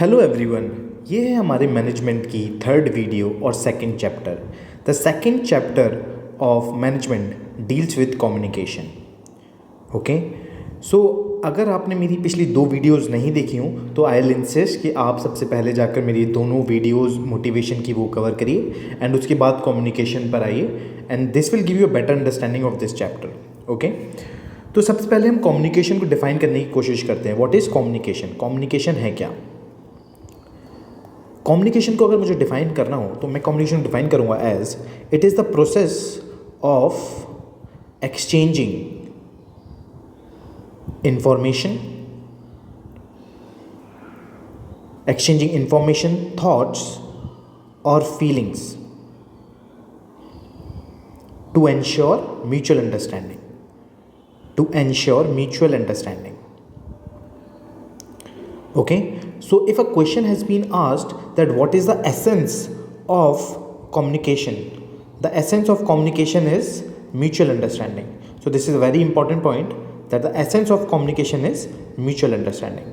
Hello everyone, ये है हमारे मैनेजमेंट की थर्ड वीडियो और second chapter. The second chapter of management deals with communication. Okay, so अगर आपने मेरी पिछली दो वीडियोस नहीं देखी हूँ तो आई विल इंसिस्ट कि आप सबसे पहले जाकर मेरी दोनों वीडियोस मोटिवेशन की वो कवर करिए एंड उसके बाद कम्युनिकेशन पर आइए and this will give you a better understanding of this chapter. Okay, तो सबसे पहले हम कम्युनिकेशन को डिफाइन करने की कोशिश करते हैं। What is communication? कम्युनिकेशन है क्या? कम्युनिकेशन को अगर मुझे डिफाइन करना हो तो मैं कम्युनिकेशन डिफाइन करूँगा as it is the process of exchanging information, thoughts और feelings to ensure mutual understanding. Okay, so if a question has been asked that what is the essence of communication, the essence of communication is mutual understanding. So this is a very important point, that the essence of communication is mutual understanding.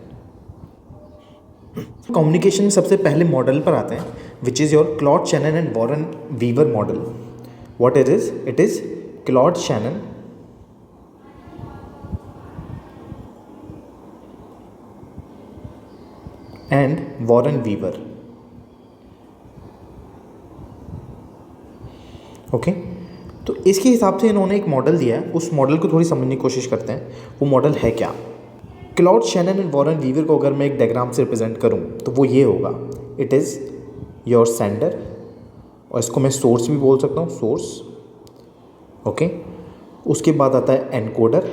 Communication में सबसे पहले model पर आते हैं which is your Claude Shannon and Warren Weaver model. What it is? It is Claude Shannon and Warren Weaver. Okay, तो इसके हिसाब से इन्होंने एक मॉडल दिया है, उस मॉडल को थोड़ी समझने की कोशिश करते हैं। वो मॉडल है क्या? Claude Shannon and Warren Weaver को अगर मैं एक डायग्राम से रिप्रेजेंट करूं तो वो ये होगा, इट इज़ योर सेंडर, और इसको मैं सोर्स भी बोल सकता हूँ, सोर्स। ओके, उसके बाद आता है एनकोडर,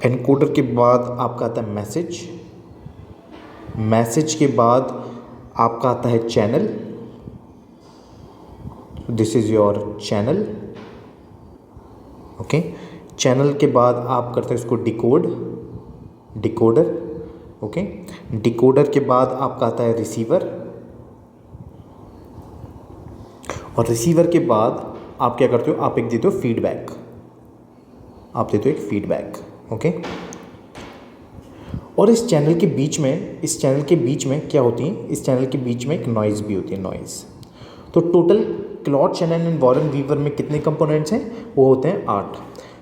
एनकोडर के बाद आपका आता है मैसेज के बाद आपका आता है channel, this is your channel. Okay, channel के बाद आप करते हैं इसको डिकोडर। ओके, डिकोडर के बाद आपका आता है रिसीवर, और रिसीवर के बाद आप क्या करते हो, आप एक देते हो फीडबैक, ओके। और इस चैनल के बीच में क्या होती है? इस चैनल के बीच में एक नॉइज़ भी होती है, नॉइज़। तो total Claude Shannon and Warren Weaver में कितने कंपोनेंट्स हैं? वो होते हैं 8।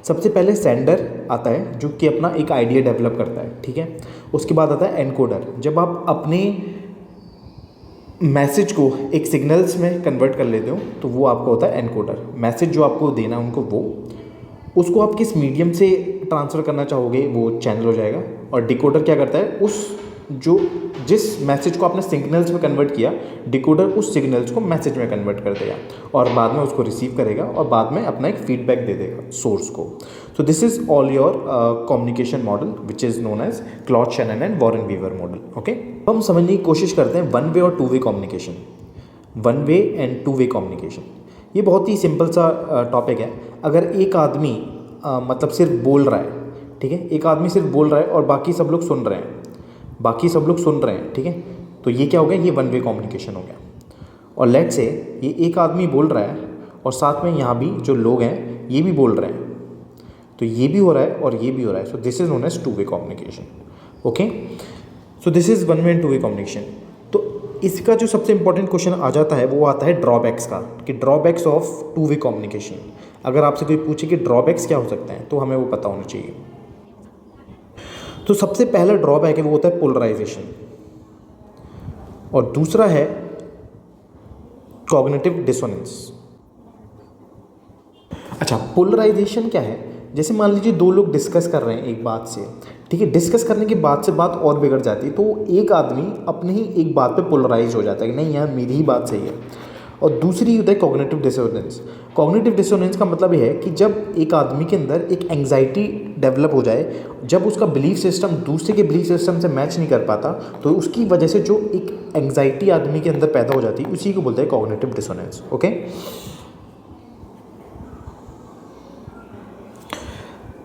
सबसे पहले सेंडर आता है जो कि अपना एक आइडिया डेवलप करता है, ठीक है। उसके बाद आता है एनकोडर, जब आप अपने मैसेज को एक सिग्नल्स में कन्वर्ट कर लेते हो तो वो आपका होता है एनकोडर। मैसेज जो आपको देना है उनको, उसको आप किस मीडियम से ट्रांसफ़र करना चाहोगे वो चैनल हो जाएगा। और डिकोडर क्या करता है, जिस मैसेज को आपने सिग्नल्स में कन्वर्ट किया, डिकोडर उस सिग्नल्स को मैसेज में कन्वर्ट कर देगा और बाद में उसको रिसीव करेगा और बाद में अपना एक फीडबैक दे देगा सोर्स को। So this is all your communication model which is known as Claude Shannon and Warren Weaver model. Okay, हम समझने की कोशिश करते हैं वन वे और two way communication. One way and two way communication, ये बहुत ही सिंपल सा टॉपिक है। अगर एक आदमी मतलब सिर्फ बोल रहा है, ठीक है, एक आदमी सिर्फ बोल रहा है और बाकी सब लोग सुन रहे हैं, ठीक है, तो ये क्या हो गया? ये वन वे कम्युनिकेशन हो गया। और लेट से ये एक आदमी बोल रहा है और साथ में यहाँ भी जो लोग हैं ये भी बोल रहे हैं, तो ये भी हो रहा है और ये भी हो रहा है। So this is known as two way communication. Okay, so this is one way and two way communication. तो इसका जो सबसे इंपॉर्टेंट क्वेश्चन आ जाता है वो आता है ड्रॉबैक्स का, कि drawbacks of to way communication. अगर आपसे कोई पूछे कि ड्रॉबैक्स क्या हो सकते हैं तो हमें वो पता होना चाहिए। तो सबसे पहला ड्रॉबैक है वो होता है पोलराइजेशन, और दूसरा है कॉग्निटिव डिसोनेंस। अच्छा, पोलराइजेशन क्या है? जैसे मान लीजिए दो लोग डिस्कस कर रहे हैं एक बात से, ठीक है, डिस्कस करने के बाद से बात और बिगड़ जाती है, तो एक आदमी अपने ही एक बात पे पोलराइज हो जाता है कि नहीं यार मेरी ही बात सही है। और दूसरी होता है कॉग्निटिव डिसोनेंस। कॉग्निटिव डिसोनेंस का मतलब ये है कि जब एक आदमी के अंदर एक एंग्जाइटी डेवलप हो जाए, जब उसका बिलीफ सिस्टम दूसरे के बिलीफ सिस्टम से मैच नहीं कर पाता, तो उसकी वजह से जो एक एंग्जाइटी आदमी के अंदर पैदा हो जाती है उसी को बोलते हैं कॉग्निटिव डिसोनेंस। ओके,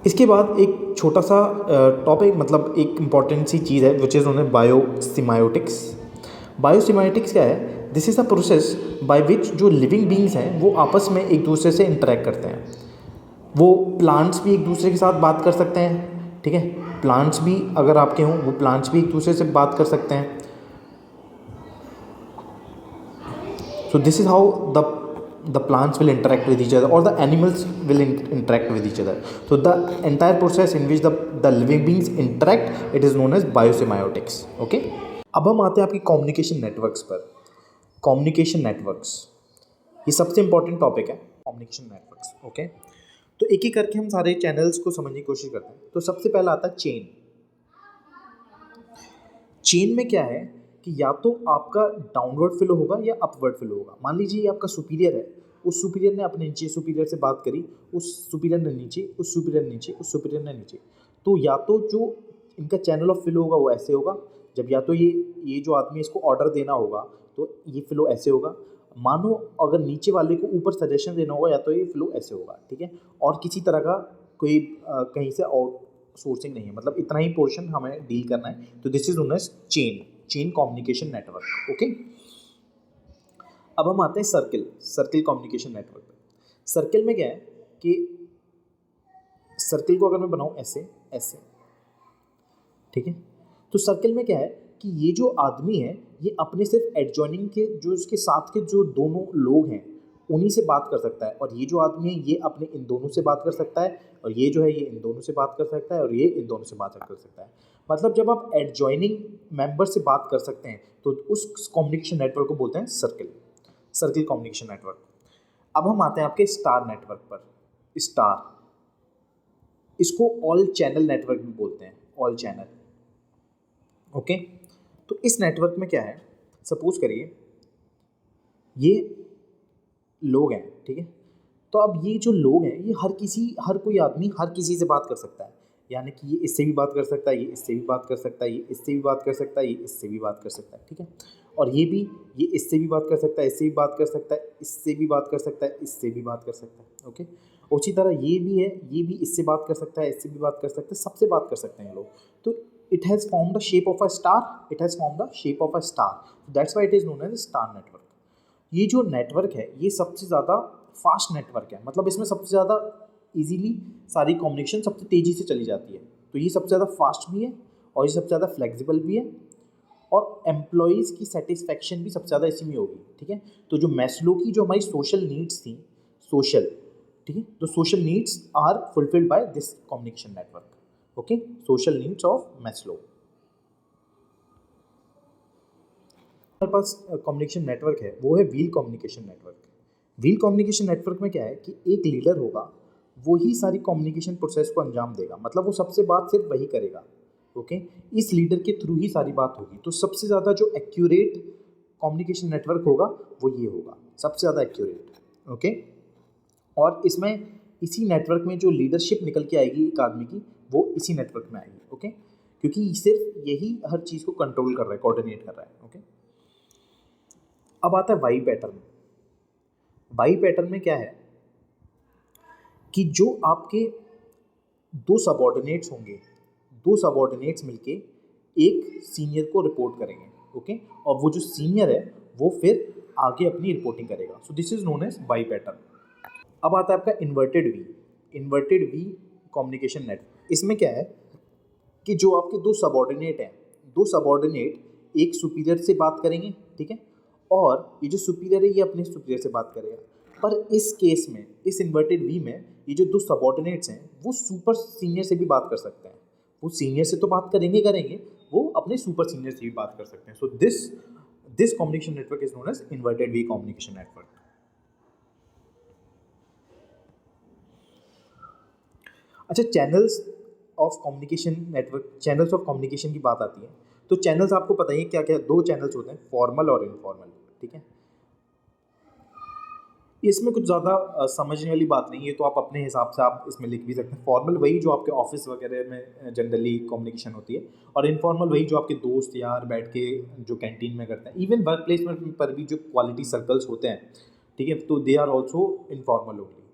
इसके बाद एक छोटा सा टॉपिक, मतलब एक इम्पॉर्टेंट सी चीज़ है विच इज़ नोन एज बायोसिमायोटिक्स। बायोसिमायोटिक्स क्या है? This is a process by which जो लिविंग बींग्स हैं वो आपस में एक दूसरे से इंटरेक्ट करते हैं। वो प्लांट्स भी एक दूसरे के साथ बात कर सकते हैं, ठीक है। प्लांट्स भी अगर आपके हों, वो प्लांट्स भी एक दूसरे से बात कर सकते हैं। So this is how the plants will interact with each other or the animals will interact with each other. So the entire process in which the living beings interact, it is known as biosymbiotics. Okay. अब हम आते हैं आपकी communication networks पर। Communication networks ये सबसे important topic है, communication networks. Okay, तो एक एक करके हम सारे चैनल्स को समझने की कोशिश करते हैं। तो सबसे पहला आता है चेन। चेन में क्या है कि या तो आपका डाउनवर्ड फ्लो होगा या अपवर्ड फ्लो होगा। मान लीजिए आपका सुपीरियर है, उस सुपीरियर ने अपने नीचे सुपीरियर से बात करी, उस सुपीरियर ने नीचे, उस सुपीरियर ने नीचे, उस सुपीरियर ने नीचे। तो या तो जो इनका चैनल ऑफ फ्लो होगा वो ऐसे होगा, जब या तो ये जो आदमी इसको ऑर्डर देना होगा तो ये फ्लो ऐसे होगा। मानो अगर नीचे वाले को ऊपर सजेशन देना होगा, या तो ये फ्लो ऐसे होगा। ठीक है, और किसी तरह का कोई कहीं से आउट सोर्सिंग नहीं है, मतलब इतना ही पोर्शन हमें डील करना है। तो this is known as chain communication network. Okay, अब हम आते हैं सर्किल कम्युनिकेशन नेटवर्क पे। सर्किल में क्या है कि सर्किल को अगर मैं बनाऊं ऐसे ऐसे, ठीक है, तो सर्किल में क्या है कि ये जो आदमी है ये अपने सिर्फ एडजॉइनिंग के जो उसके साथ के जो दोनों लोग हैं उन्हीं से बात कर सकता है, और ये जो आदमी है ये अपने इन दोनों से बात कर सकता है, और ये जो है ये इन दोनों से बात कर सकता है, और ये इन दोनों से बात कर सकता है। मतलब जब आप एडजॉइनिंग मेंबर से बात कर सकते हैं तो उस कम्युनिकेशन नेटवर्क को बोलते हैं सर्किल कम्युनिकेशन नेटवर्क। अब हम आते हैं आपके स्टार नेटवर्क पर। स्टार, इसको ऑल चैनल नेटवर्क भी बोलते हैं, ऑल चैनल। ओके, तो इस नेटवर्क में क्या है, सपोज करिए ये लोग हैं, ठीक है, तो अब ये जो लोग हैं ये हर कोई आदमी हर किसी से बात कर सकता है। यानी कि ये इससे भी बात कर सकता है, ये इससे भी बात कर सकता है, ये इससे भी बात कर सकता है, ये इससे भी बात कर सकता है। ठीक है, और ये इससे भी बात कर सकता है, इससे भी बात कर सकता है, इससे भी बात कर सकता है, इससे भी बात कर सकता है। ओके, उसी तरह ये भी है, ये भी इससे बात कर सकता है, इससे भी बात कर सकता है, सबसे बात कर सकते हैं लोग। तो it has formed the shape of a star, it has formed the shape of a star, that's why it is known as a star network. ये जो नेटवर्क है ये सबसे ज़्यादा फास्ट नेटवर्क है, मतलब इसमें सबसे ज़्यादा इजीली सारी कम्युनिकेशन सबसे तेज़ी से चली जाती है। तो ये सबसे ज़्यादा फास्ट भी है और ये सबसे ज़्यादा फ्लेक्सिबल भी है, और एम्प्लॉयज़ की सेटिस्फेक्शन भी सबसे ज़्यादा इसी में होगी। ठीक है, तो जो मैस्लो की जो हमारी सोशल नीड्स थी, ठीक है, तो social needs are fulfilled by this communication network. Okay, social needs of Maslow. हमारे पास कम्युनिकेशन नेटवर्क है वो है wheel communication network. Wheel communication network में क्या है कि एक लीडर होगा, वो ही सारी कम्युनिकेशन प्रोसेस को अंजाम देगा, मतलब वो सबसे बात सिर्फ वही करेगा। ओके, इस लीडर के थ्रू ही सारी बात होगी। तो सबसे ज़्यादा जो एक्यूरेट कम्युनिकेशन नेटवर्क होगा वो ये होगा, सबसे ज़्यादा एक्यूरेट। ओके, और इसमें इसी नेटवर्क में जो लीडरशिप निकल के आएगी एक आदमी की, वो इसी नेटवर्क में आएगी। ओके, क्योंकि सिर्फ यही हर चीज़ को कंट्रोल कर रहा है, कोऑर्डिनेट कर रहा है। ओके, अब आता है वाई पैटर्न। वाई पैटर्न में क्या है कि जो आपके दो सबऑर्डिनेट्स होंगे, दो सबऑर्डिनेट्स मिलके एक सीनियर को रिपोर्ट करेंगे। ओके, और वो जो सीनियर है वो फिर आगे अपनी रिपोर्टिंग करेगा। So this is known as Y pattern. अब आता है आपका इन्वर्टेड वी कम्युनिकेशन नेटवर्क। इसमें क्या है कि जो आपके दो सबऑर्डिनेट हैं, दो सबऑर्डिनेट एक सुपीरियर से बात करेंगे, ठीक है, और ये जो सुपीरियर है ये अपने सुपीरियर से बात करेगा। पर इस केस में, इस इन्वर्टेड वी में, ये जो दो सबऑर्डिनेट्स हैं वो सुपर सीनियर से भी बात कर सकते हैं। वो सीनियर से तो बात करेंगे, वो अपने सुपर सीनियर से भी बात कर सकते हैं। So this communication network is known as inverted V communication network. अच्छा, channels of communication network, channels of communication की बात आती है तो चैनल्स आपको पता ही है क्या क्या, दो चैनल्स होते हैं, फॉर्मल और इनफॉर्मल। ठीक है, इसमें कुछ ज़्यादा समझने वाली बात नहीं है, तो आप अपने हिसाब से आप इसमें लिख भी सकते हैं। फॉर्मल वही जो आपके ऑफिस वगैरह में जनरली कम्युनिकेशन होती है, और इनफॉर्मल वही जो आपके दोस्त यार बैठ के जो कैंटीन में करते हैं। इवन वर्क प्लेसमेंट पर भी जो क्वालिटी सर्कल्स होते हैं, ठीक है, तो they are also informal only.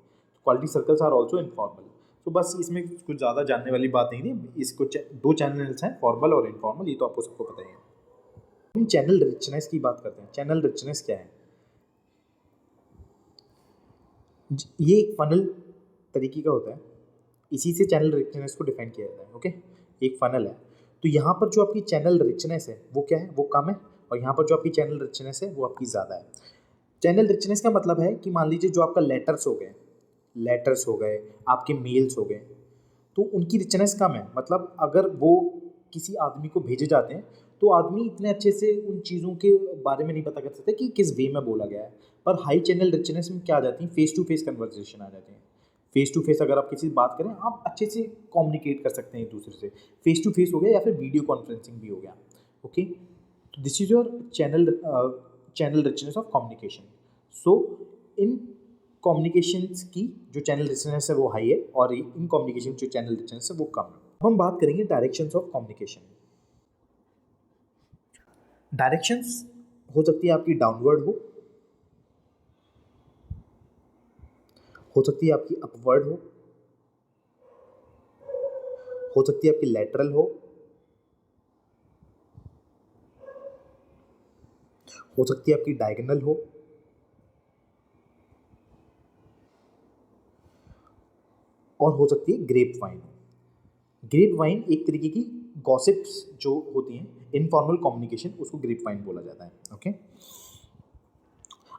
Quality circles are also informal. तो बस इसमें कुछ ज़्यादा जानने वाली बात नहीं थी। इसको दो चैनल्स हैं, फॉर्मल और इनफॉर्मल, ये तो आपको सबको पता ही है। हम चैनल रिचनेस की बात करते हैं। चैनल रिचनेस क्या है? ये एक फनल तरीके का होता है। इसी से चैनल रिचनेस को डिफाइन किया जाता है। ओके, एक फनल है, तो यहाँ पर जो आपकी चैनल रिचनेस है वो क्या है, वो कम है, और यहाँ पर जो आपकी चैनल रिचनेस है वो आपकी ज़्यादा है। चैनल रिचनेस का मतलब है कि मान लीजिए जो आपका लेटर्स हो गए, आपके मेल्स हो गए, तो उनकी रिचनेस कम है। मतलब अगर वो किसी आदमी को भेजे जाते हैं तो आदमी इतने अच्छे से उन चीज़ों के बारे में नहीं पता कर सकता कि किस वे में बोला गया है। पर हाई चैनल रिचनेस में क्या आ जाती है, फेस टू फेस कन्वर्सेशन आ जाती है। फेस टू फेस अगर आप किसी से बात करें, आप अच्छे से कम्युनिकेट कर सकते हैं एक दूसरे से। फेस टू फेस हो गया या फिर वीडियो कॉन्फ्रेंसिंग भी हो गया। ओके, तो this is your channel richness of communication. So in communications की जो चैनल रिचनेस है वो हाई है, और इन कम्युनिकेशन जो चैनल रिचनेस है वो कम है। अब हम बात करेंगे डायरेक्शंस ऑफ कम्युनिकेशन। डायरेक्शंस हो सकती है आपकी डाउनवर्ड हो सकती है आपकी अपवर्ड हो सकती है आपकी लैटरल हो सकती है आपकी डायगोनल और हो सकती है ग्रेप वाइन। ग्रेप वाइन एक तरीके की गॉसिप्स जो होती हैं, इनफॉर्मल कम्युनिकेशन, उसको ग्रेप वाइन बोला जाता है। ओके,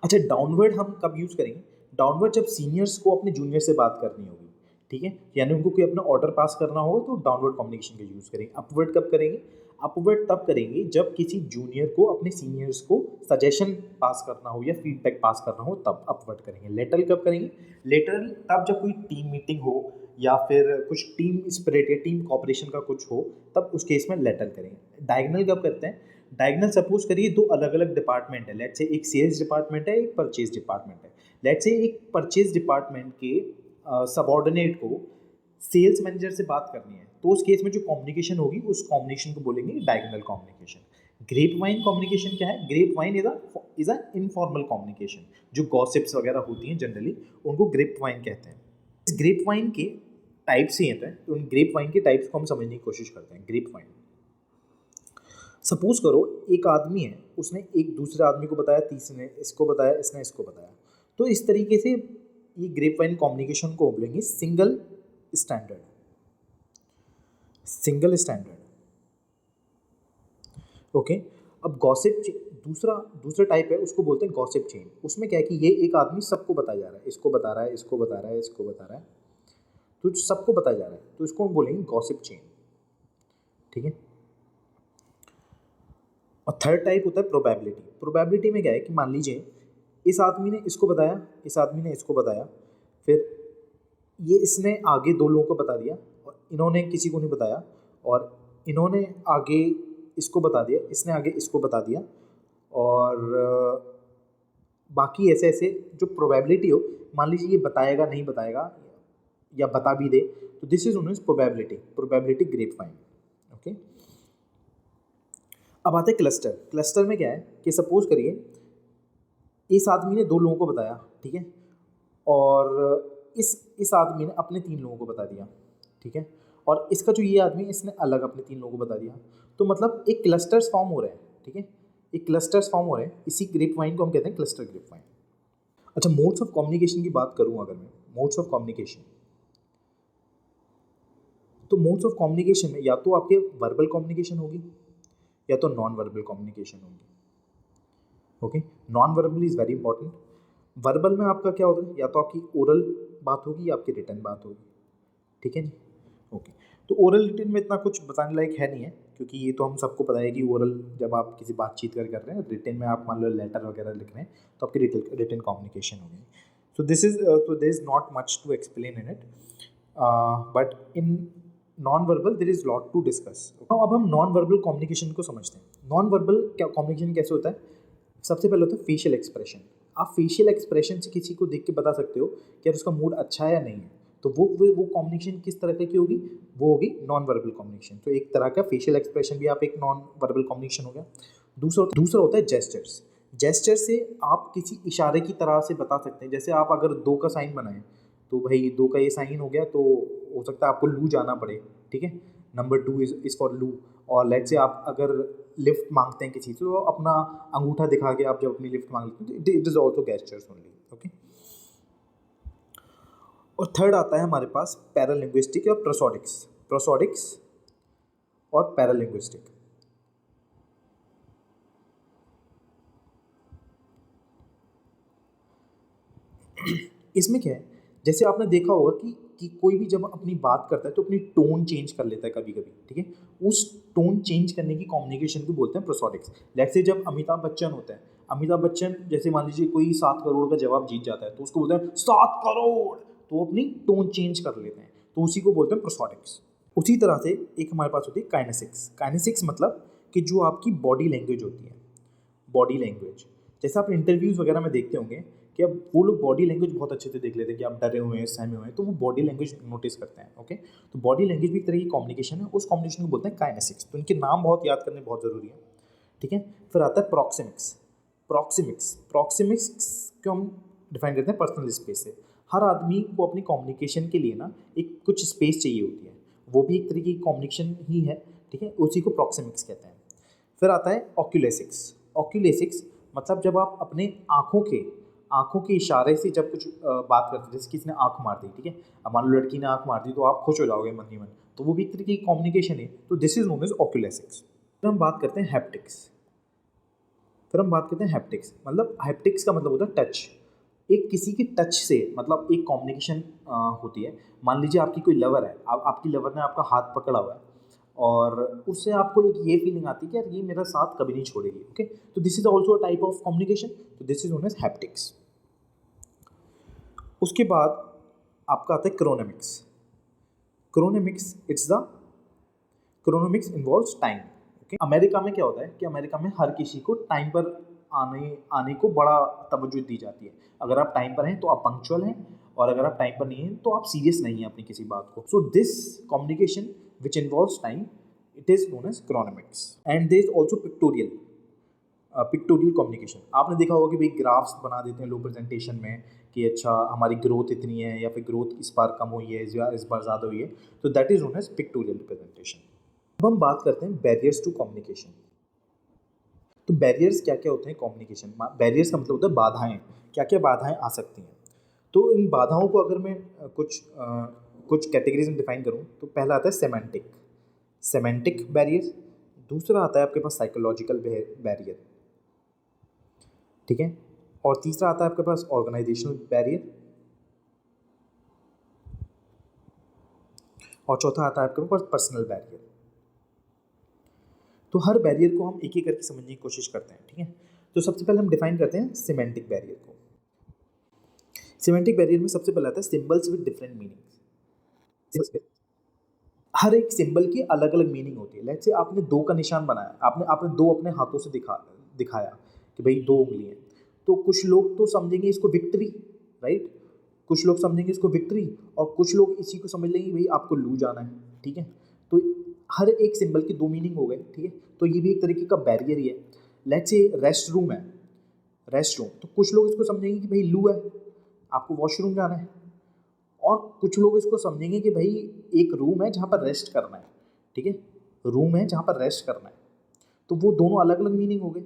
अच्छा, डाउनवर्ड हम कब यूज़ करेंगे? डाउनवर्ड जब सीनियर्स को अपने जूनियर से बात करनी होगी, ठीक है, यानी उनको कोई अपना ऑर्डर पास करना होगा तो डाउनवर्ड कम्युनिकेशन का यूज़ करेंगे। अपवर्ड कब करेंगे? अपवर्ड तब करेंगे जब किसी जूनियर को अपने सीनियर्स को सजेशन पास करना हो या फीडबैक पास करना हो, तब अपवर्ड करेंगे। लेटरल कब करेंगे? लेटरल तब जब कोई टीम मीटिंग हो या फिर कुछ टीम स्पिरिट या टीम कॉपरेशन का कुछ हो, तब उस केस में लेटरल करेंगे। डायगोनल कब करते हैं? डायगोनल सपोज करिए दो अलग अलग डिपार्टमेंट है, लेट्स से एक सेल्स डिपार्टमेंट है, एक परचेज डिपार्टमेंट है। लेट्स से एक परचेज डिपार्टमेंट के सबऑर्डिनेट को सेल्स मैनेजर से बात करनी है, तो उस केस में जो कम्युनिकेशन होगी उस कम्युनिकेशन को बोलेंगे diagonal communication. Grapevine communication क्या है? Grapevine is a informal communication. जो गॉसिप्स वगैरह होती हैं जनरली, उनको ग्रेप वाइन कहते हैं। इस ग्रेप वाइन के टाइप्स ही हैं, तो उन ग्रेप वाइन के टाइप्स को हम समझने की कोशिश करते हैं। ग्रेप वाइन, सपोज करो एक आदमी है, उसने एक दूसरे आदमी को बताया, तीसरे ने इसको बताया, इसने इसको बताया, तो इस तरीके से ये ग्रेप वाइन कम्युनिकेशन को बोलेंगे स्टैंडर्ड सिंगल स्टैंडर्ड। ओके, अब गॉसिप दूसरा दूसरा टाइप है, उसको बोलते हैं गॉसिप चेन। उसमें क्या है कि ये एक आदमी सबको बताया जा रहा है, इसको बता रहा है, इसको बता रहा है, इसको बता रहा है, तो सबको बताया जा रहा है, तो इसको हम बोलेंगे गॉसिप चेन। ठीक है, और थर्ड टाइप होता है प्रोबेबिलिटी। प्रोबेबिलिटी में क्या है कि मान लीजिए इस आदमी ने इसको बताया, इस आदमी ने इसको बताया, फिर ये इसने आगे दो लोगों को बता दिया और इन्होंने किसी को नहीं बताया, और इन्होंने आगे इसको बता दिया, इसने आगे इसको बता दिया, और बाकी ऐसे ऐसे जो प्रोबेबिलिटी हो, मान लीजिए ये बताएगा नहीं बताएगा या बता भी दे, तो this is known as probability grapevine. Okay, अब आते हैं क्लस्टर। क्लस्टर में क्या है कि सपोज करिए इस आदमी ने दो लोगों को बताया, ठीक है, और इस आदमी ने अपने तीन लोगों को बता दिया, ठीक है, और इसका जो ये आदमी इसने अलग अपने तीन लोगों को बता दिया, तो मतलब एक क्लस्टर्स फॉर्म हो रहे हैं। ठीक है, एक क्लस्टर्स फॉर्म हो रहे हैं, इसी ग्रेप वाइन को हम कहते हैं क्लस्टर ग्रेप वाइन। अच्छा, मोड्स ऑफ कम्युनिकेशन की बात करूँ अगर मैं, मोड्स ऑफ कम्युनिकेशन, तो मोड्स ऑफ कम्युनिकेशन में या तो आपके वर्बल कम्युनिकेशन होगी या तो नॉन वर्बल कम्युनिकेशन होगी। Okay, non verbal is very important. Verbal में आपका क्या होता है, या तो आपकी ओरल बात होगी या आपकी रिटर्न बात होगी। ठीक है जी, ओके, तो ओरल रिटर्न में इतना कुछ बताने लायक है नहीं है, क्योंकि ये तो हम सबको पता है कि ओरल जब आप किसी बातचीत कर रहे हैं, रिटर्न में आप मान लो लेटर वगैरह लिख रहे हैं, तो आपकी रिटर्न कम्युनिकेशन होगी। सो दिस इज तो there is not much to explain in it, but in non verbal there is lot to discuss. अब हम नॉन वर्बल कम्युनिकेशन को समझते हैं। नॉन वर्बल क्या कम्युनिकेशन कैसे होता है? सबसे पहले होता है फेशियल एक्सप्रेशन। आप फेशियल एक्सप्रेशन से किसी को देख के बता सकते हो कि यार उसका मूड अच्छा है या नहीं है, तो वो कम्युनिकेशन किस तरह की होगी? वो होगी नॉन वर्बल कम्युनिकेशन। तो एक तरह का फेशियल एक्सप्रेशन भी आप एक नॉन वर्बल कम्युनिकेशन हो गया। दूसरा होता है जेस्चर्स। जेस्चर से आप किसी इशारे की तरह से बता सकते हैं। जैसे आप अगर दो का साइन बनाएं, तो भाई दो का ये साइन हो गया, तो हो सकता है आपको लू जाना पड़े। ठीक है, नंबर 2 इज़ फॉर लू। और लेट्स से आप अगर लिफ्ट मांगते हैं किसी से, तो अपना अंगूठा दिखा के आप जब अपनी लिफ्ट मांग लेते हैं, तो it is also gestures only. Okay, और थर्ड आता है हमारे पास पैरालिंग्विस्टिक या प्रोसोडिक्स। प्रोसोडिक्स और पैरालिंग्विस्टिक। इसमें क्या है, जैसे आपने देखा होगा कि कोई भी जब अपनी बात करता है तो अपनी टोन चेंज कर लेता है कभी कभी, ठीक है। उस टोन चेंज करने की कम्युनिकेशन को बोलते हैं प्रोसोडिक्स। लेट्स से जब अमिताभ बच्चन होता है, अमिताभ बच्चन जैसे मान लीजिए कोई 7 करोड़ का जवाब जीत जाता है तो उसको बोलते हैं 7 करोड़, तो वो अपनी टोन चेंज कर लेते हैं, तो उसी को बोलते हैं प्रोसोडिक्स। उसी तरह से एक हमारे पास होती है काइनेसिक्स। काइनेसिक्स मतलब कि जो आपकी बॉडी लैंग्वेज होती है, बॉडी लैंग्वेज, जैसे आप इंटरव्यूज़ वगैरह में देखते होंगे कि अब वो लोग बॉडी लैंग्वेज बहुत अच्छे से देख लेते हैं कि आप डरे हुए हैं, सहमे हुए हैं, तो वो बॉडी लैंग्वेज नोटिस करते हैं। ओके, तो बॉडी लैंग्वेज भी एक तरह की कम्युनिकेशन है, उस कम्युनिकेशन को बोलते हैं काइनेसिक्स। तो इनके नाम बहुत याद करने बहुत ज़रूरी है, ठीक है। फिर आता है प्रॉक्सिमिक्स। प्रॉक्सिमिक्स प्रॉक्सिमिक्स को हम डिफाइन करते हैं पर्सनल स्पेस से। हर आदमी को अपनी कम्युनिकेशन के लिए ना एक कुछ स्पेस चाहिए होती है, वो भी एक तरह की कम्युनिकेशन ही है, ठीक है, उसी को प्रॉक्सिमिक्स कहते हैं। फिर आता है ऑक्यूलेसिक्स। ऑक्यूलेसिक्स मतलब जब आप अपने आँखों के इशारे से जब कुछ बात करते हैं, जैसे किसी ने आँख मार दी, ठीक है, अब मान लो लड़की ने आँख मार दी तो आप खुश हो जाओगे मन ही मन, तो वो भी एक तरीके की कम्युनिकेशन है, तो दिस इज नोन एज ऑक्यूलेसिक्स। फिर हम बात करते हैं हैप्टिक्स। मतलब हैप्टिक्स का मतलब होता है टच। एक किसी के टच से मतलब एक कम्युनिकेशन होती है। मान लीजिए आपकी कोई लवर है, आपकी लवर ने आपका हाथ पकड़ा हुआ है और उससे आपको एक ये फीलिंग आती है कि यार ये मेरा साथ कभी नहीं छोड़ेगी। ओके, तो this is also a type of communication, तो this is known as haptics. उसके बाद आपका आता है chronemics. Chronemics it's the chronemics involves time. Okay, America में क्या होता है कि अमेरिका में हर किसी को टाइम पर आने को बड़ा तवज्जो दी जाती है। अगर आप टाइम पर हैं तो आप पंक्चुअल हैं, और अगर आप टाइम पर नहीं हैं तो आप सीरियस नहीं हैं अपनी किसी बात को। So this communication which involves time, it is known as chronemics. And there is also pictorial communication. आपने देखा होगा कि भाई ग्राफ्स बना देते हैं लोग प्रेजेंटेशन में कि अच्छा हमारी ग्रोथ इतनी है, या फिर ग्रोथ इस बार कम हुई है या इस बार ज़्यादा हुई है, तो that is known as pictorial representation. अब हम बात करते हैं बैरियर्स टू कम्युनिकेशन। तो बैरियर्स क्या क्या होते हैं कम्युनिकेशन? बैरियर्स का मतलब होता है बाधाएं। क्या क्या बाधाएं आ सकती हैं? तो इन बाधाओं को अगर मैं कुछ कैटेगरीज में डिफाइन करूं, तो पहला आता है सेमेंटिक बैरियर। दूसरा आता है आपके पास साइकोलॉजिकल बैरियर, ठीक है, और तीसरा आता है आपके पास ऑर्गेनाइजेशनल बैरियर, और चौथा आता है आपके पास पर्सनल बैरियर। तो हर बैरियर को हम एक एक करके समझने की कोशिश करते हैं, ठीक है। तो सबसे पहले हम डिफाइन करते हैं सिमेंटिक बैरियर को। सिमेंटिक बैरियर में सबसे पहले आता है सिंबल्स विद डिफरेंट मीनिंग्स। हर एक सिंबल की अलग अलग मीनिंग होती है। लेट्स से आपने 2 का निशान बनाया, आपने आपने 2 अपने हाथों से दिखाया कि भाई 2 उंगली है, तो कुछ लोग तो समझेंगे इसको विक्ट्री, राइट, कुछ लोग समझेंगे इसको विक्ट्री, और कुछ लोग इसी को समझ लेंगे भाई आपको लू जाना है, ठीक है। तो हर एक सिंबल की 2 मीनिंग हो गए, ठीक है, तो ये भी एक तरीके का बैरियर ही है। लेट्स से रेस्ट रूम है, रेस्ट रूम, तो कुछ लोग इसको समझेंगे कि भाई लू है, आपको वॉशरूम जाना है, और कुछ लोग इसको समझेंगे कि भाई एक रूम है जहाँ पर रेस्ट करना है, ठीक है, रूम है जहाँ पर रेस्ट करना है, तो वो दोनों अलग अलग मीनिंग हो गए।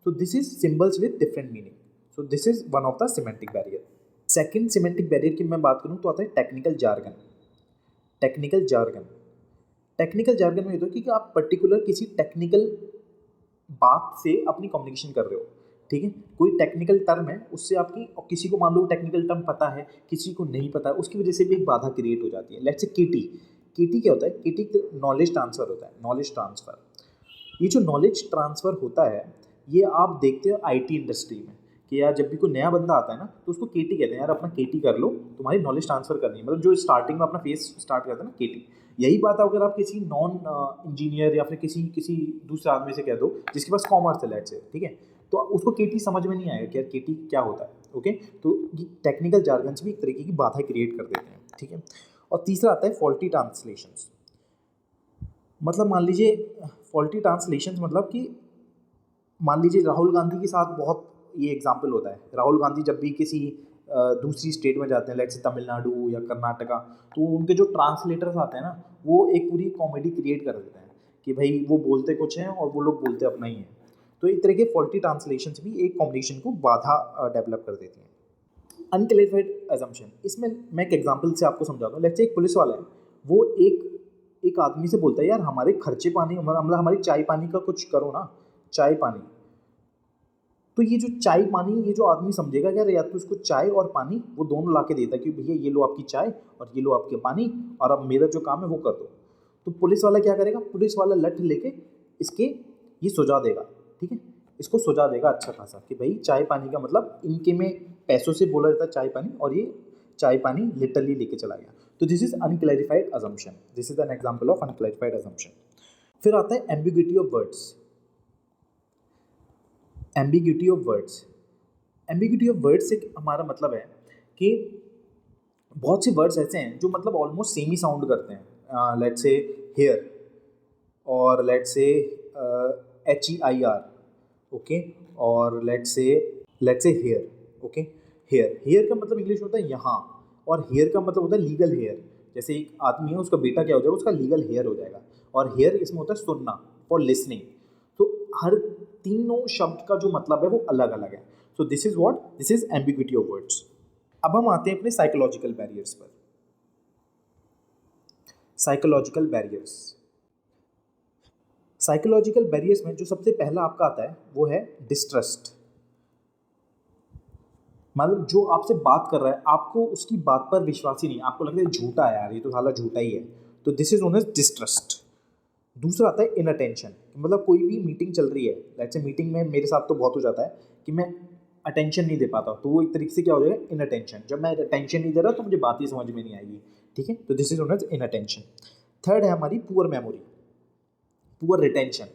तो this is symbols with different meaning, so this is one of the semantic barrier. Second semantic barrier की मैं बात करूँ तो आता है technical jargon. Technical jargon technical jargon में ये होता है कि आप पर्टिकुलर किसी टेक्निकल बात से अपनी कम्युनिकेशन कर रहे हो, ठीक है, कोई टेक्निकल टर्म है उससे आपकी, और किसी को मान लो टेक्निकल टर्म पता है, किसी को नहीं पता है, उसकी वजह से भी एक बाधा क्रिएट हो जाती है। लेट्स से केटी। केटी क्या होता है? केटी नॉलेज ट्रांसफर होता है, नॉलेज ट्रांसफर। ये जो नॉलेज ट्रांसफ़र होता है, ये आप देखते हो आईटी इंडस्ट्री में कि यार जब भी कोई नया बंदा आता है ना तो उसको केटी कहते हैं, यार अपना केटी कर लो, तुम्हारी नॉलेज ट्रांसफ़र करनी है, मतलब जो स्टार्टिंग में अपना फेस स्टार्ट करता है ना, केटी। यही बात अगर आप किसी नॉन इंजीनियर या फिर किसी किसी दूसरे आदमी से कह दो जिसके पास कॉमर्स है, लेट्स से, ठीक है, तो उसको केटी समझ में नहीं आएगा कि यार केटी क्या होता है। ओके, तो ये टेक्निकल जार्गन्स भी एक तरीके की बाधा क्रिएट कर देते हैं, ठीक है। और तीसरा आता है फॉल्टी ट्रांसलेशंस। मतलब मान लीजिए फॉल्टी ट्रांसलेशंस मतलब कि मान लीजिए राहुल गांधी के साथ बहुत ये एग्जाम्पल होता है। राहुल गांधी जब भी किसी दूसरी स्टेट में जाते हैं, लेट्स से तमिलनाडु या कर्नाटका, तो उनके जो ट्रांसलेटर्स आते हैं ना, वो एक पूरी कॉमेडी क्रिएट कर देते हैं कि भाई वो बोलते कुछ हैं और वो लोग बोलते अपना ही हैं। तो एक तरह के फॉल्टी ट्रांसलेशंस भी एक कॉम्युनिकेशन को बाधा डेवलप कर देती हैं। अनक्लैरिफाइड अजम्पशन, इसमें मैं एक एग्जांपल से आपको समझाता हूँ। लेट्स से एक पुलिस वाला है, वो एक आदमी से बोलता है यार हमारे खर्चे पानी मतलब हमारी चाय पानी का कुछ करो ना, चाय पानी। तो ये जो चाय पानी, ये जो आदमी समझेगा कि यार या तो उसको चाय और पानी वो दोनों ला के देता है कि भैया ये लो आपकी चाय और ये लो आपके पानी, और अब मेरा जो काम है वो कर दो। तो पुलिस वाला क्या करेगा, पुलिस वाला लठ लेके इसके ये सुझा देगा, ठीक है, इसको सुझा देगा अच्छा खासा कि भाई चाय पानी का मतलब इनके में पैसों से बोला जाता है चाय पानी, और ये चाय पानी लिटरली लेके चला गया। तो this is unclarified assumption, this is an example of unclarified assumption. फिर आता है ambiguity of words. Ambiguity of words, ambiguity of words से हमारा मतलब है कि बहुत से वर्ड्स ऐसे हैं जो मतलब ऑलमोस्ट सेम ही साउंड करते हैं। लेट्स से हेयर, और लेट्स से HEIR, ओके, और let's say heir, okay. Heir का मतलब इंग्लिश होता है यहाँ, और हेयर का मतलब होता है लीगल हेयर। जैसे एक आदमी है, उसका बेटा क्या हो जाएगा, उसका लीगल हेयर हो जाएगा। और हेयर इसमें होता है सुनना, फॉर लिसनिंग। तो हर तीनों शब्द का जो मतलब है वो अलग अलग है। So this is what, this is ambiguity of words. अब हम आते हैं अपने साइकोलॉजिकल बैरियर्स पर। साइकोलॉजिकल बैरियर्स, साइकोलॉजिकल बैरियर्स में जो सबसे पहला आपका आता है वो है डिस्ट्रस्ट। मतलब जो आपसे बात कर रहा है, आपको उसकी बात पर विश्वास ही नहीं, आपको लगता है झूठा है यार, ये तो साला झूठा ही है। तो this is known as distrust. दूसरा आता है इनअटेंशन, मतलब कोई भी मीटिंग चल रही है, लेट्स से मीटिंग में मेरे साथ तो बहुत हो जाता है कि मैं अटेंशन नहीं दे पाता, तो वो एक तरीके से क्या हो जाएगा, इनअटेंशन। जब मैं अटेंशन नहीं दे रहा तो मुझे बात ही समझ में नहीं आएगी, ठीक है। तो this is known as inattention. Third है हमारी poor memory, poor retention,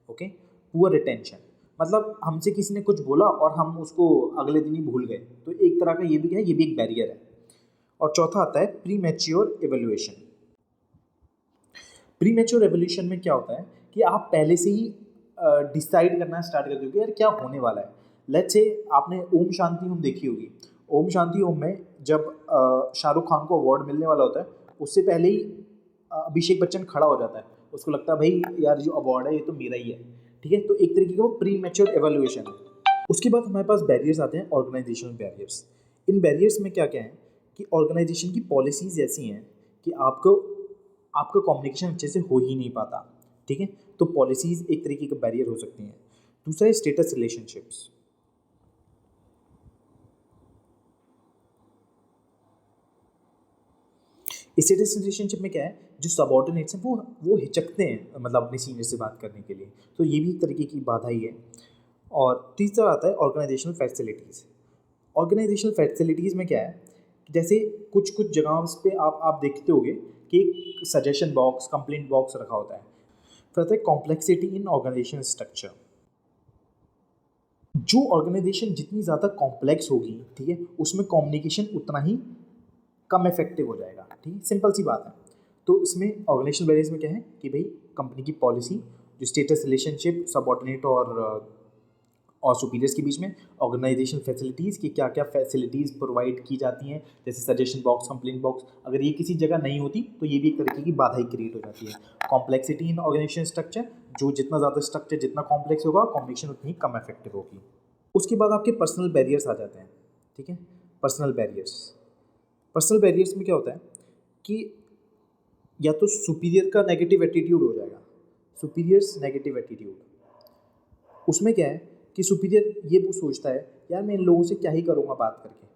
okay. Poor retention मतलब हमसे किसी ने कुछ बोला और हम उसको अगले दिन ही भूल गए, तो एक तरह का ये भी है, ये भी एक बैरियर है। और चौथा आता है pre mature evaluation. Pre mature evolution में क्या होता है कि आप पहले से ही डिसाइड करना स्टार्ट कर दोगे यार क्या होने वाला है। लेट्स से आपने ओम शांति ओम देखी होगी। ओम शांति ओम में जब शाहरुख खान को अवार्ड मिलने वाला होता है, उससे पहले ही अभिषेक बच्चन खड़ा हो जाता है, उसको लगता है भाई यार जो अवार्ड है ये तो मेरा ही है, ठीक है। तो एक तरीके का वो प्री मैच्योर एवोल्यूशन है। उसके बाद हमारे पास बैरियर्स आते हैं, ऑर्गेनाइजेशनल बैरियर्स। इन बैरियर्स में क्या क्या है कि ऑर्गेनाइजेशन की पॉलिसीज़ ऐसी हैं कि आपका कम्युनिकेशन अच्छे से हो ही नहीं पाता, ठीक है। तो पॉलिसीज़ एक तरीके का बैरियर हो सकती हैं। दूसरा है स्टेटस रिलेशनशिप्स। स्टेटस रिलेशनशिप में क्या है, जो सबऑर्डिनेट्स हैं वो हिचकते हैं मतलब अपने सीनियर से बात करने के लिए, तो ये भी एक तरीके की बाधा ही है। और तीसरा आता है ऑर्गेनाइजेशनल फैसिलिटीज़। ऑर्गेनाइजेशनल फैसिलिटीज़ में क्या है, जैसे कुछ कुछ जगहों पे आप देखते होगे कि एक सजेशन बॉक्स, कंप्लेंट बॉक्स रखा होता है। फिर आता है कॉम्प्लेक्सिटी इन ऑर्गेनाइजेशन स्ट्रक्चर। जो ऑर्गेनाइजेशन जितनी ज़्यादा कॉम्प्लेक्स होगी, ठीक है, उसमें कम्युनिकेशन उतना ही कम इफेक्टिव हो जाएगा, ठीक है, सिंपल सी बात है। तो इसमें ऑर्गेनाइजेशनल बैरियर्स में क्या है कि भाई कंपनी की पॉलिसी, जो स्टेटस रिलेशनशिप सबऑर्डिनेट और सुपीरियर्स के बीच में, ऑर्गेनाइजेशन फैसिलिटीज़ की क्या क्या फैसिलिटीज़ प्रोवाइड की जाती हैं, जैसे सजेशन बॉक्स, कंप्लेंट बॉक्स, अगर ये किसी जगह नहीं होती तो ये भी एक तरीके की बाधा ही क्रिएट हो जाती है। कॉम्प्लेक्सिटी इन ऑर्गेनाइजेशन स्ट्रक्चर, जो जितना ज़्यादा स्ट्रक्चर जितना कॉम्प्लेक्स होगा, कम्युनिकेशन उतनी कम इफेक्टिव होगी। उसके बाद आपके पर्सनल बैरियर्स आ जाते हैं, ठीक है। पर्सनल बैरियर्स, पर्सनल बैरियर्स में क्या होता है कि या तो सुपीरियर का नेगेटिव एटीट्यूड हो जाएगा, सुपीरियर्स नेगेटिव एटीट्यूड। उसमें क्या है कि सुपीरियर ये वो सोचता है यार मैं इन लोगों से क्या ही करूँगा बात करके,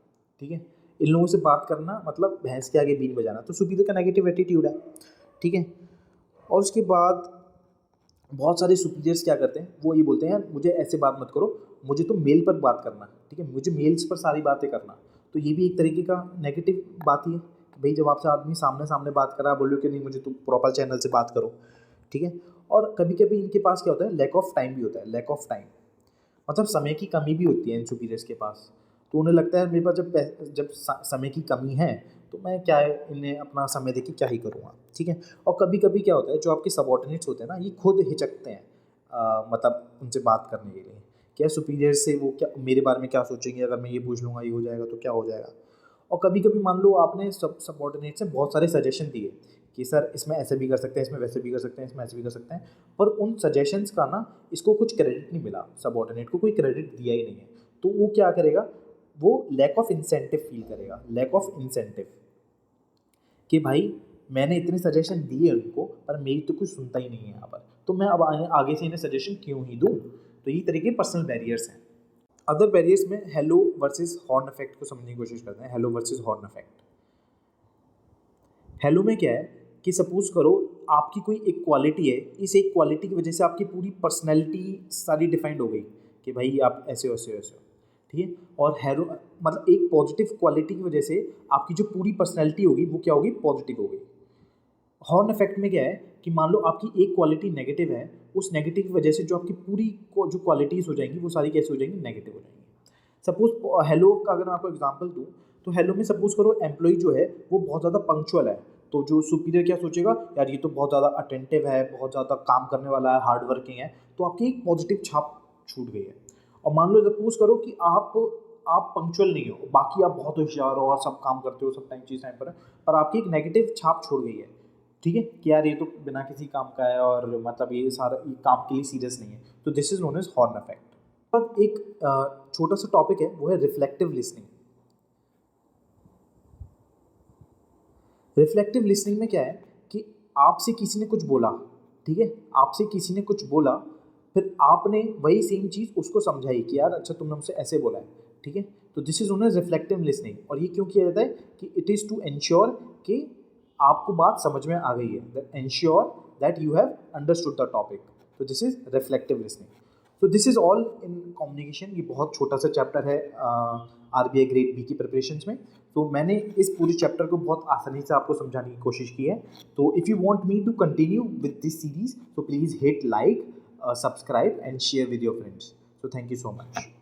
ठीक है, इन लोगों से बात करना मतलब भैंस के आगे बीन बजाना, तो सुपीरियर का नेगेटिव एटीट्यूड है, ठीक है। और उसके बाद बहुत सारे सुपीरियर्स क्या करते हैं, वो ये बोलते हैं यार मुझे ऐसे बात मत करो, मुझे तो मेल पर बात करना, ठीक है, मुझे मेल्स पर सारी बातें करना। तो ये भी एक तरीके का नेगेटिव बात ही है कि भाई जब आपसे आदमी सामने सामने बात कर रहा है, बोलो कि नहीं मुझे तो प्रॉपर चैनल से बात करो, ठीक है। और कभी कभी इनके पास क्या होता है, लैक ऑफ टाइम भी होता है, लैक ऑफ टाइम मतलब समय की कमी भी होती है इन सुपीरियर्स के पास। तो उन्हें लगता है मेरे पास जब समय की कमी है तो मैं क्या है इन्हें अपना समय देके क्या ही करूँगा, ठीक है। और कभी कभी क्या होता है, जो आपके सबऑर्डिनेट्स होते हैं ना, ये खुद हिचकते हैं मतलब उनसे बात करने के लिए, क्या सुपीरियर से वो क्या मेरे बारे में क्या सोचेंगे, अगर मैं ये पूछ लूँगा ये हो जाएगा तो क्या हो जाएगा। और कभी कभी मान लो आपने सबऑर्डिनेट से बहुत सारे सजेशन दिए कि सर इसमें ऐसे भी कर सकते हैं, इसमें वैसे भी कर सकते हैं, इसमें ऐसे भी कर सकते हैं, पर उन सजेशंस का ना इसको कुछ क्रेडिट नहीं मिला, सबऑर्डिनेट को कोई क्रेडिट दिया ही नहीं है। तो वो क्या करेगा, वो लैक ऑफ इंसेंटिव फील करेगा, लैक ऑफ इंसेंटिव, कि भाई मैंने इतने सजेशन दिए उनको पर मेरी तो कुछ सुनता ही नहीं है यहाँ पर, तो मैं अब आगे से इन्हें सजेशन क्यों ही दूँ। तो ये तरीके पर्सनल बैरियर्स हैं। अदर बैरियर्स में हेलो वर्सेस हॉर्न इफेक्ट को समझने की कोशिश करते हैं। Hello versus horn effect. Hello में क्या है कि सपोज करो आपकी कोई एक क्वालिटी है, इस एक क्वालिटी की वजह से आपकी पूरी पर्सनैलिटी सारी डिफाइंड हो गई कि भाई आप ऐसे हो ऐसे हो ऐसे हो, ठीक है। और हेलो मतलब एक पॉजिटिव क्वालिटी की वजह से आपकी जो पूरी पर्सनैलिटी होगी वो क्या होगी, पॉजिटिव हो गई। हॉर्न इफेक्ट में क्या है कि मान लो आपकी एक क्वालिटी नेगेटिव है, उस नेगेटिव की वजह से जो आपकी पूरी जो क्वालिटीज़ हो जाएंगी वो सारी कैसे हो जाएंगी, नेगेटिव हो जाएंगी। सपोज हेलो का अगर मैं आपको एग्जांपल दूं तो हेलो में सपोज करो एम्प्लॉय जो है वो बहुत ज़्यादा पंक्चुअल है, तो जो सुपीरियर क्या सोचेगा, यार ये तो बहुत ज़्यादा अटेंटिव है, बहुत ज़्यादा काम करने वाला है, हार्ड वर्किंग है, तो आपकी एक पॉजिटिव छाप छूट गई है। और मान लो सपोज करो कि आप पंक्चुअल नहीं हो, बाकी आप बहुत होशियार हो और सब काम करते हो, सब टाइम चीज़ टाइम पर आपकी एक नेगेटिव छाप छोड़ गई है, ठीक है, कि यार ये तो बिना किसी काम का है और मतलब ये सारा ये काम के लिए सीरियस नहीं है। तो this is known as horn effect. अब एक छोटा सा टॉपिक है वो है रिफ्लेक्टिव लिसनिंग। रिफ्लेक्टिव लिसनिंग में क्या है कि आपसे किसी ने कुछ बोला, ठीक है, आपसे किसी ने कुछ बोला, फिर आपने वही सेम चीज़ उसको समझाई कि यार अच्छा तुमने मुझसे ऐसे बोला है, ठीक है। तो this is known as reflective listening. और ये क्यों किया जाता है कि इट इज़ टू एंश्योर कि आपको बात समझ में आ गई है, that ensure that you have understood the topic. तो दिस इज रिफ्लेक्टिव लिसनिंग। तो this is all in communication. ये बहुत छोटा सा चैप्टर है RBI ग्रेड बी की प्रिपरेशंस में। तो मैंने इस पूरे चैप्टर को बहुत आसानी से आपको समझाने की कोशिश की है। तो if you want me to continue with this series तो please hit like, subscribe and share with your friends. So thank you so much.